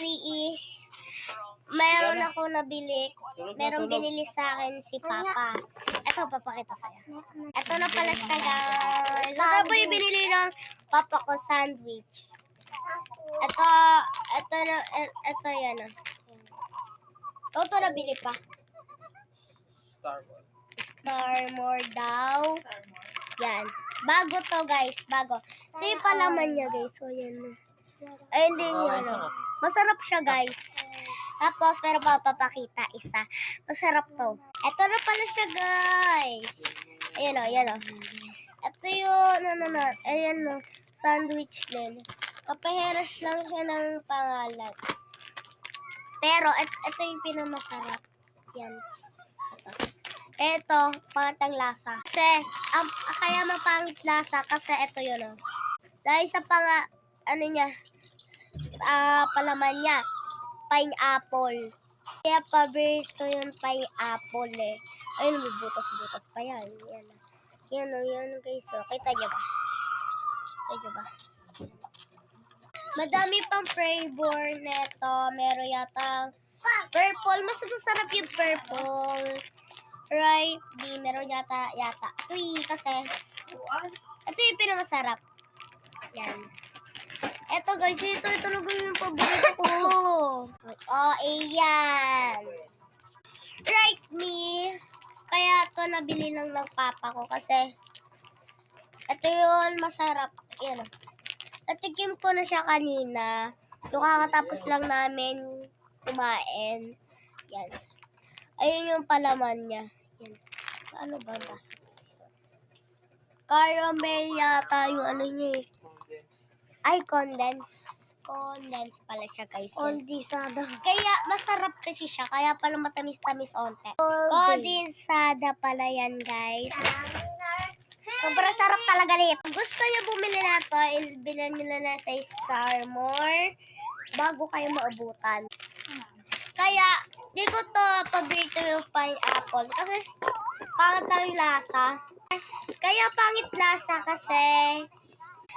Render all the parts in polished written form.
story is, meron ako nabili, meron binili sa akin si Papa. Ito, papakita sa'yo. Ito na pala siya, guys. Ito po yung binili ng Papa ko, sandwich. Ito yan. Ito nabili pa. Starmore daw. Yan. Bago to, guys. Bago. Ito yung palaman niya, guys. So, yan. Ayun din yun. Masarap siya, guys. Tapos, pero papapakita isa. Masarap to. Ito na pala siya, guys. Ayan o, ayan o. Ito yung, ayan o, sandwich din. Kapaheras lang siya ng pangalan. Pero, ito yung pinamasarap. Yan. Ito, pangatang lasa. Kasi, kaya mapangit lasa kasi ito yun o. Dahil sa palaman niya. Pineapple. Kaya paborito yung pineapple eh. Ayun, may butas-butas pa yan. Yan o, guys. So, kita niyo ba? Madami pang flavor neto. Meron yata purple. Mas masarap yung purple. Right? Di, meron yata. Ito kasi. Ito yung pinamasarap. Yan. Eto guys, ito talaga yung paborito ko. Oh, ayan. Right me. Kaya ito nabili lang ng papa ko kasi ito yun masarap. Yan. Natikim ko na siya kanina. Yung kakatapos lang namin kumain. Yan. Ayun yung palaman niya. Yan. Ano ba das? Caramel yata yung ano niya eh. Ay, condense pala siya, guys. Condensada. Kaya, masarap kasi siya. Kaya pala matamis-tamis onte. Condensada pala yan, guys. Sobrang sarap talaga nito. Gusto niyo bumili na ito, bilhan nyo na sa Starmore bago kayo maabutan. Kaya, di ko to paborito yung pineapple. Kasi, pangit ang lasa. Kaya, pangit lasa kasi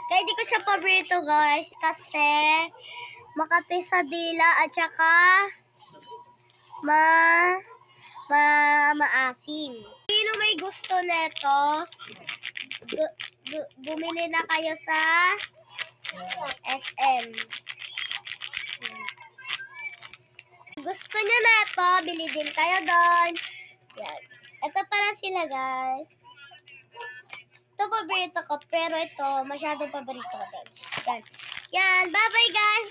kaya di ko siya paborito, guys, kasi makati sa dila at saka maasim. Sino may gusto nito, bumili na kayo sa SM. Gusto nyo na ito, bili din kayo doon. Yan. Ito pala sila, guys. Ito paborito ko, pero ito masyadong paborito ko din. Yan. Yan. Bye-bye, guys.